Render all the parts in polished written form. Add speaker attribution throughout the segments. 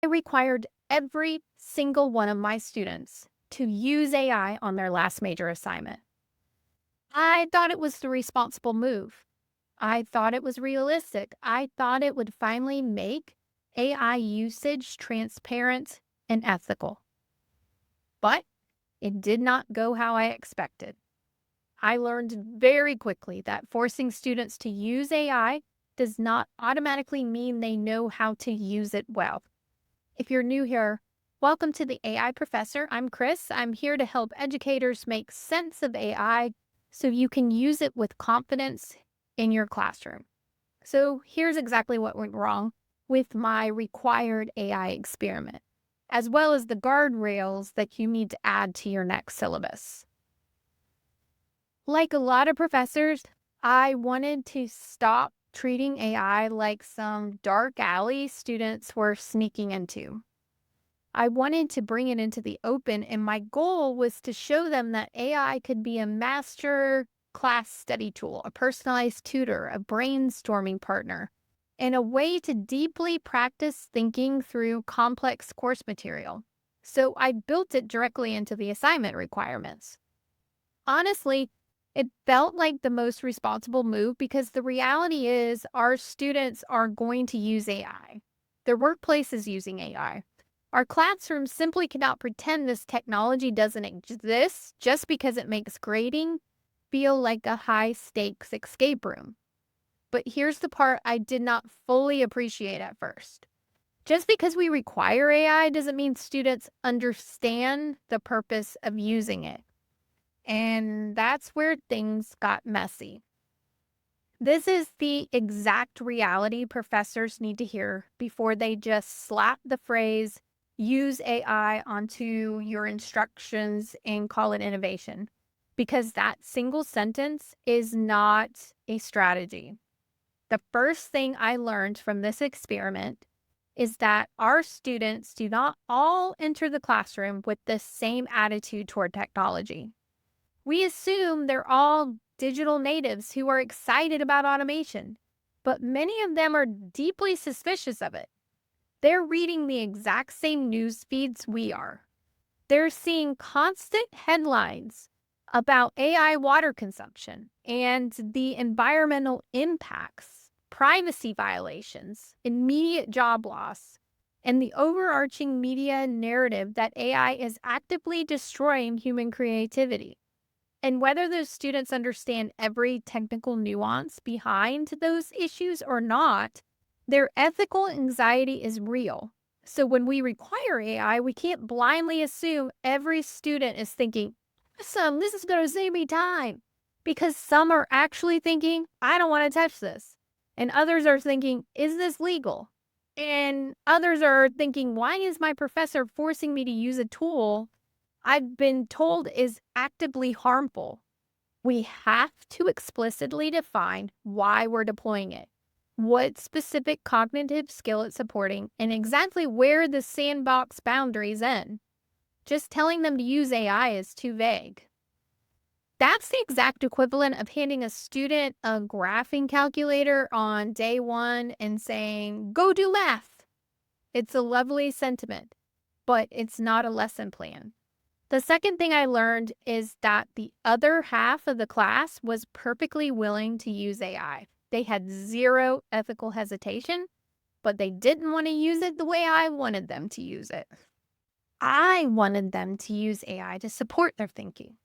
Speaker 1: I required every single one of my students to use AI on their last major assignment. I thought it was the responsible move. I thought it was realistic. I thought it would finally make AI usage transparent and ethical. But it did not go how I expected. I learned very quickly that forcing students to use AI does not automatically mean they know how to use it well. If you're new here, welcome to the AI Professor. I'm Chris. I'm here to help educators make sense of AI so you can use it with confidence in your classroom. So here's exactly what went wrong with my required AI experiment, as well as the guardrails that you need to add to your next syllabus. Like a lot of professors, I wanted to stop treating AI like some dark alley students were sneaking into. I wanted to bring it into the open, and my goal was to show them that AI could be a master class study tool, a personalized tutor, a brainstorming partner, and a way to deeply practice thinking through complex course material. So I built it directly into the assignment requirements. Honestly, it felt like the most responsible move because the reality is our students are going to use AI. Their workplace is using AI. Our classrooms simply cannot pretend this technology doesn't exist just because it makes grading feel like a high stakes escape room. But here's the part I did not fully appreciate at first. Just because we require AI doesn't mean students understand the purpose of using it. And that's where things got messy. This is the exact reality professors need to hear before they just slap the phrase, use AI onto your instructions and call it innovation. Because that single sentence is not a strategy. The first thing I learned from this experiment is that our students do not all enter the classroom with the same attitude toward technology. We assume they're all digital natives who are excited about automation, but many of them are deeply suspicious of it. They're reading the exact same news feeds we are. They're seeing constant headlines about AI water consumption and the environmental impacts, privacy violations, immediate job loss, and the overarching media narrative that AI is actively destroying human creativity. And whether those students understand every technical nuance behind those issues or not, their ethical anxiety is real. So when we require AI, we can't blindly assume every student is thinking, awesome, this is going to save me time. Because some are actually thinking, I don't want to touch this. And others are thinking, is this legal? And others are thinking, why is my professor forcing me to use a tool I've been told is actively harmful? We have to explicitly define why we're deploying it, what specific cognitive skill it's supporting, and exactly where the sandbox boundaries end. Just telling them to use AI is too vague. That's the exact equivalent of handing a student a graphing calculator on day one and saying, go do math. It's a lovely sentiment, but it's not a lesson plan. The second thing I learned is that the other half of the class was perfectly willing to use AI. They had zero ethical hesitation, but they didn't want to use it the way I wanted them to use it. I wanted them to use AI to support their thinking.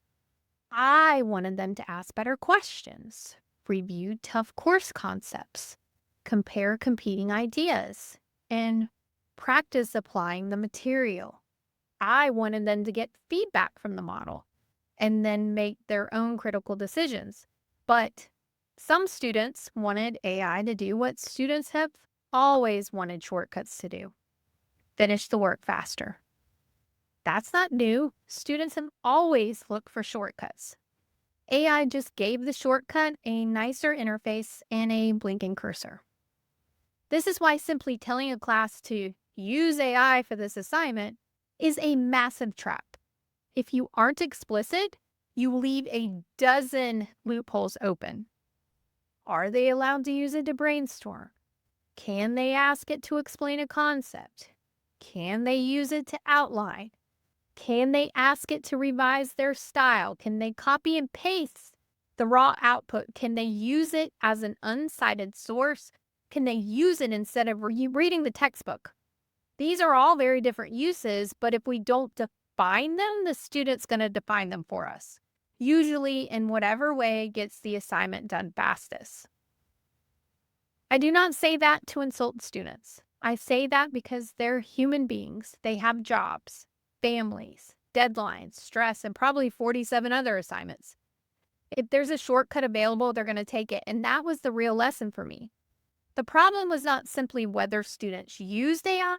Speaker 1: I wanted them to ask better questions, review tough course concepts, compare competing ideas, and practice applying the material. I wanted them to get feedback from the model and then make their own critical decisions. But some students wanted AI to do what students have always wanted shortcuts to do: finish the work faster. That's not new. Students have always looked for shortcuts. AI just gave the shortcut a nicer interface and a blinking cursor. This is why simply telling a class to use AI for this assignment is a massive trap. If you aren't explicit, you leave a dozen loopholes open. Are they allowed to use it to brainstorm? Can they ask it to explain a concept? Can they use it to outline? Can they ask it to revise their style? Can they copy and paste the raw output? Can they use it as an uncited source? Can they use it instead of reading the textbook? These are all very different uses, but if we don't define them, the student's going to define them for us, usually in whatever way gets the assignment done fastest. I do not say that to insult students. I say that because they're human beings. They have jobs, families, deadlines, stress, and probably 47 other assignments. If there's a shortcut available, they're going to take it. And that was the real lesson for me. The problem was not simply whether students used AI.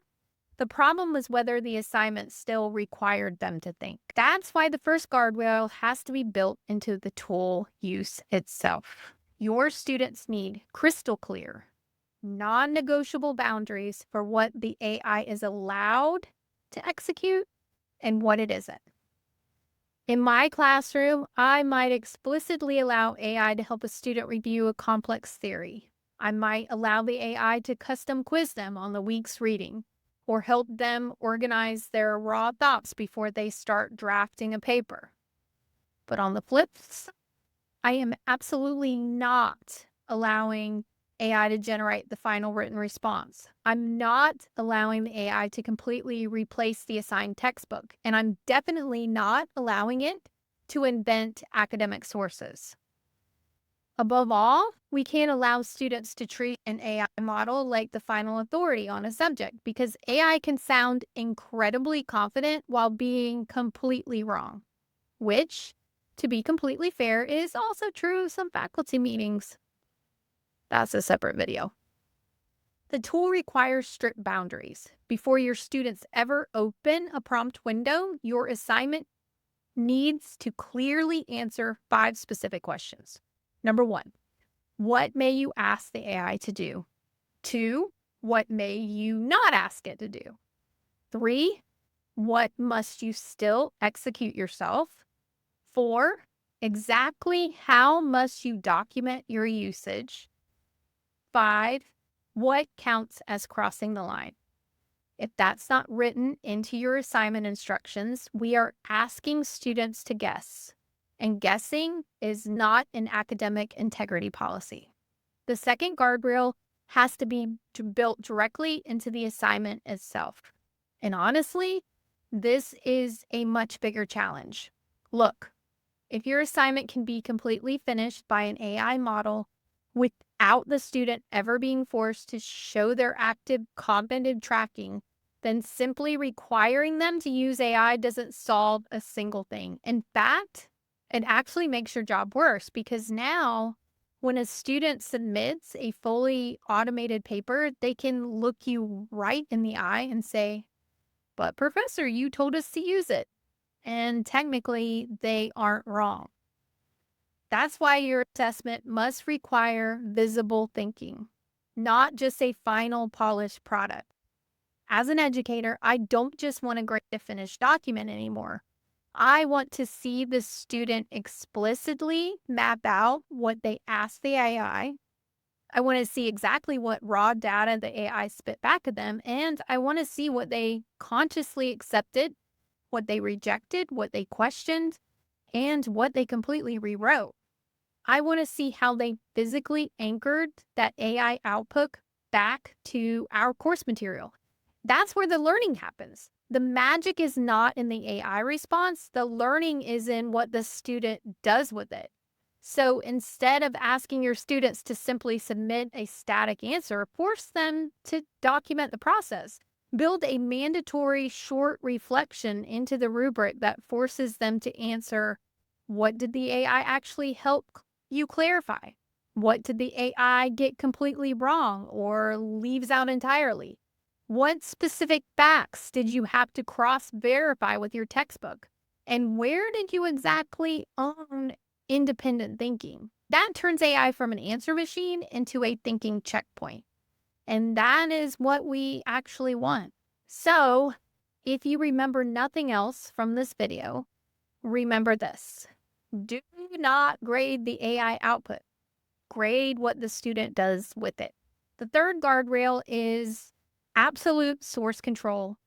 Speaker 1: The problem was whether the assignment still required them to think. That's why the first guardrail has to be built into the tool use itself. Your students need crystal clear, non-negotiable boundaries for what the AI is allowed to execute and what it isn't. In my classroom, I might explicitly allow AI to help a student review a complex theory. I might allow the AI to custom quiz them on the week's reading or help them organize their raw thoughts before they start drafting a paper. But on the flip side, I am absolutely not allowing AI to generate the final written response. I'm not allowing the AI to completely replace the assigned textbook, and I'm definitely not allowing it to invent academic sources. Above all, we can't allow students to treat an AI model like the final authority on a subject because AI can sound incredibly confident while being completely wrong, which, to be completely fair, is also true of some faculty meetings. That's a separate video. The tool requires strict boundaries. Before your students ever open a prompt window, your assignment needs to clearly answer 5 specific questions. Number 1, what may you ask the AI to do? 2, what may you not ask it to do? 3, what must you still execute yourself? 4, exactly how must you document your usage? 5, what counts as crossing the line? If that's not written into your assignment instructions, we are asking students to guess. And guessing is not an academic integrity policy. The second guardrail has to be built directly into the assignment itself. And honestly, this is a much bigger challenge. Look, if your assignment can be completely finished by an AI model without the student ever being forced to show their active cognitive tracking, then simply requiring them to use AI doesn't solve a single thing. In fact, it actually makes your job worse because now when a student submits a fully automated paper, they can look you right in the eye and say, "But professor, you told us to use it." And technically, they aren't wrong. That's why your assessment must require visible thinking, not just a final polished product. As an educator, I don't just want to grade a finished document anymore. I want to see the student explicitly map out what they asked the AI. I want to see exactly what raw data the AI spit back at them, and I want to see what they consciously accepted, what they rejected, what they questioned, and what they completely rewrote. I want to see how they physically anchored that AI output back to our course material. That's where the learning happens. The magic is not in the AI response. The learning is in what the student does with it. So instead of asking your students to simply submit a static answer, force them to document the process. Build a mandatory short reflection into the rubric that forces them to answer, what did the AI actually help you clarify? What did the AI get completely wrong or leaves out entirely? What specific facts did you have to cross-verify with your textbook? And where did you exactly own independent thinking? That turns AI from an answer machine into a thinking checkpoint. And that is what we actually want. So, if you remember nothing else from this video, remember this. Do not grade the AI output. Grade what the student does with it. The third guardrail is absolute source control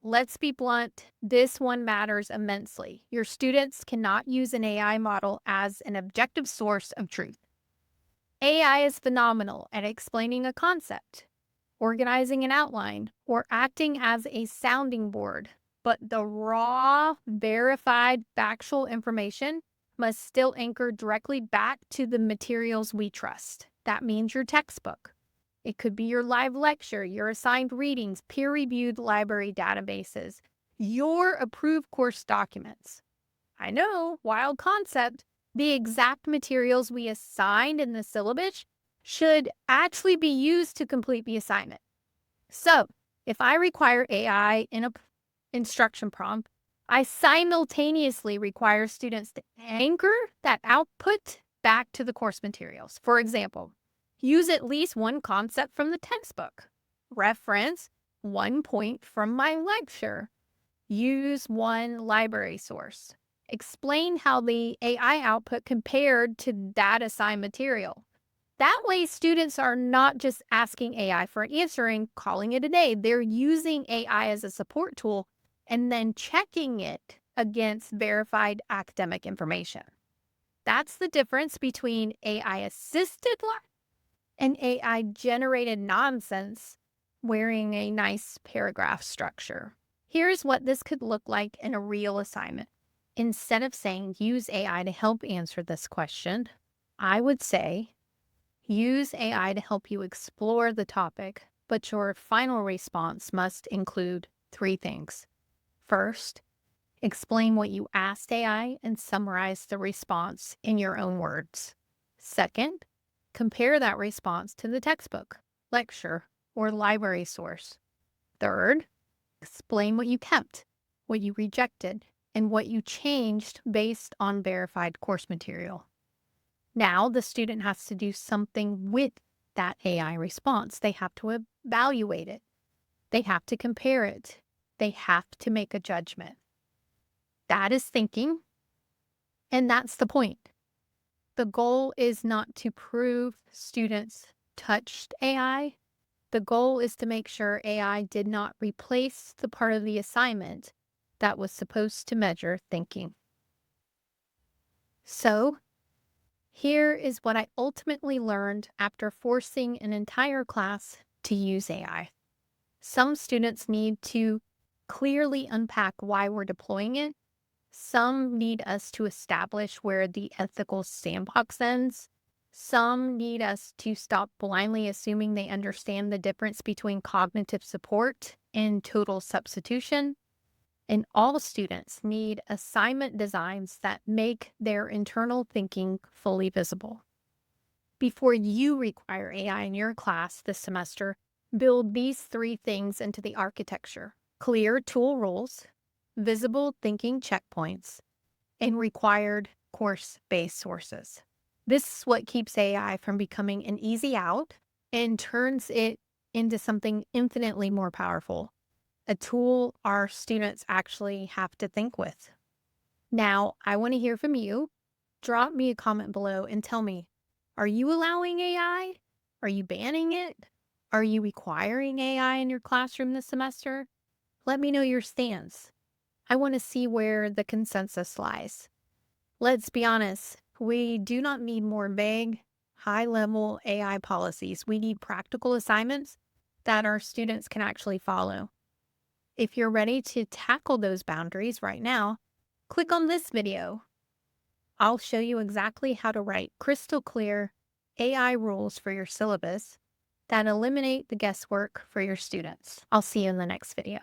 Speaker 1: let's be blunt, this one matters immensely. Your students cannot use an AI model as an objective source of truth. AI is phenomenal at explaining a concept, organizing an outline, or acting as a sounding board. But the raw, verified, factual information must still anchor directly back to the materials we trust. That means your textbook. It could be your live lecture, your assigned readings, peer-reviewed library databases, your approved course documents. I know, wild concept. The exact materials we assigned in the syllabus should actually be used to complete the assignment. So, if I require AI in an instruction prompt, I simultaneously require students to anchor that output back to the course materials. For example, use at least one concept from the textbook. Reference one point from my lecture. Use one library source. Explain how the AI output compared to that assigned material. That way, students are not just asking AI for an answer and calling it a day. They're using AI as a support tool and then checking it against verified academic information. That's the difference between AI-assisted learning and AI-generated nonsense wearing a nice paragraph structure. Here's what this could look like in a real assignment. Instead of saying, use AI to help answer this question, I would say, use AI to help you explore the topic, but your final response must include 3 things. First, explain what you asked AI and summarize the response in your own words. Second, compare that response to the textbook, lecture, or library source. Third, explain what you kept, what you rejected, and what you changed based on verified course material. Now the student has to do something with that AI response. They have to evaluate it. They have to compare it. They have to make a judgment. That is thinking, and that's the point. The goal is not to prove students touched AI. The goal is to make sure AI did not replace the part of the assignment that was supposed to measure thinking. So, here is what I ultimately learned after forcing an entire class to use AI. Some students need to clearly unpack why we're deploying it. Some need us to establish where the ethical sandbox ends. Some need us to stop blindly assuming they understand the difference between cognitive support and total substitution. And all students need assignment designs that make their internal thinking fully visible. Before you require AI in your class this semester, build these 3 things into the architecture: clear tool rules, visible thinking checkpoints, and required course-based sources. This is what keeps AI from becoming an easy out and turns it into something infinitely more powerful, a tool our students actually have to think with. Now, I want to hear from you. Drop me a comment below and tell me, are you allowing AI? Are you banning it? Are you requiring AI in your classroom this semester? Let me know your stance. I want to see where the consensus lies. Let's be honest, we do not need more vague, high-level AI policies. We need practical assignments that our students can actually follow. If you're ready to tackle those boundaries right now, click on this video. I'll show you exactly how to write crystal clear AI rules for your syllabus that eliminate the guesswork for your students. I'll see you in the next video.